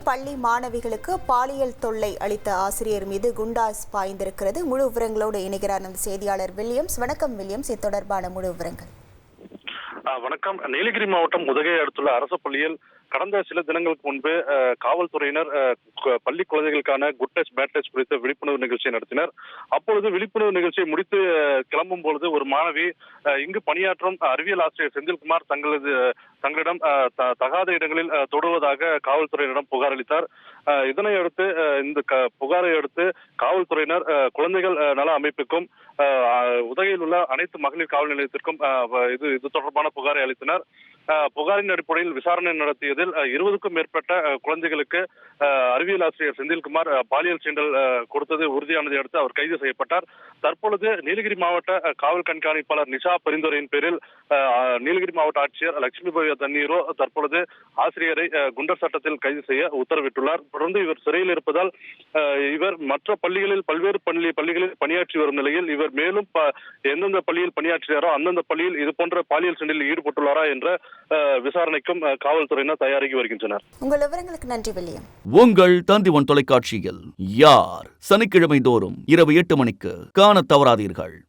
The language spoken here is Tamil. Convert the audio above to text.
பள்ளி மாணவிகளுக்கு பாலியல் தொல்லை அளித்த ஆசிரியர் மீது குண்டாஸ் பாய்ந்திருக்கிறது. முழு விவரங்களோடு இணைகிறார் நமது செய்தியாளர் வில்லியம்ஸ். வணக்கம் வில்லியம்ஸ், இது தொடர்பான முழு விவரங்கள். வணக்கம். நீலகிரி மாவட்டம் உதகையை அடுத்துள்ள அரசு பள்ளியில் கடந்த சில தினங்களுக்கு முன்பு காவல்துறையினர் பள்ளி குழந்தைகளுக்கான குட் டச் பேட் டச் குறித்த விழிப்புணர்வு நிகழ்ச்சியை நடத்தினர். அப்பொழுது விழிப்புணர்வு நிகழ்ச்சியை முடித்து கிளம்பும் பொழுது ஒரு மாணவி இங்கு பணியாற்றும் அறிவியல் ஆசிரியர் செந்தில்குமார் தங்களிடம் தகாத இடங்களில் தொடுவதாக காவல்துறையினரிடம் புகார் அளித்தார். இதனை அடுத்து இந்த புகாரை அடுத்து காவல்துறையினர் குழந்தைகள் நல அமைப்புக்கும் உதகையில் உள்ள அனைத்து மகளிர் காவல் நிலையத்திற்கும் இது தொடர்பான புகாரை அளித்தனர். புகாரின் அடிப்படையில் விசாரணை நடத்தியதில் 20க்கும் மேற்பட்ட குழந்தைகளுக்கு அறிவியல் ஆசிரியர் செந்தில்குமார் பாலியல் சீண்டல் கொடுத்தது உறுதியானதை அடுத்து அவர் கைது செய்யப்பட்டார். தற்பொழுது நீலகிரி மாவட்ட காவல் கண்காணிப்பாளர் நிஷா பரிந்துரையின் பேரில் நீலகிரி மாவட்ட ஆட்சியர் லட்சுமி தண்ணீரோ தற்பொழுது ஆசிரியரை குண்டர் சட்டத்தில் கைது செய்ய உத்தரவிட்டுள்ளார். தொடர்ந்து இவர் சிறையில் இருப்பதால் இவர் மற்ற பள்ளிகளில் பல்வேறு பள்ளிகளில் பணியாற்றி வரும் நிலையில் இவர் மேலும் எந்தெந்த பள்ளியில் பணியாற்றினாரோ அந்தந்த பள்ளியில் இது போன்ற பாலியல் சீண்டலில் ஈடுபட்டுள்ளாரா என்ற விசாரணைக்கும் காவல்துறையினர் தயாராகி வருகின்றனர். உங்கள் விவரங்களுக்கு நன்றி வில்லியம். உங்கள் தந்தி1 தொலைக்காட்சியில் யார் சனிக்கிழமை தோறும் இரவு 8 மணிக்கு காண தவறாதீர்கள்.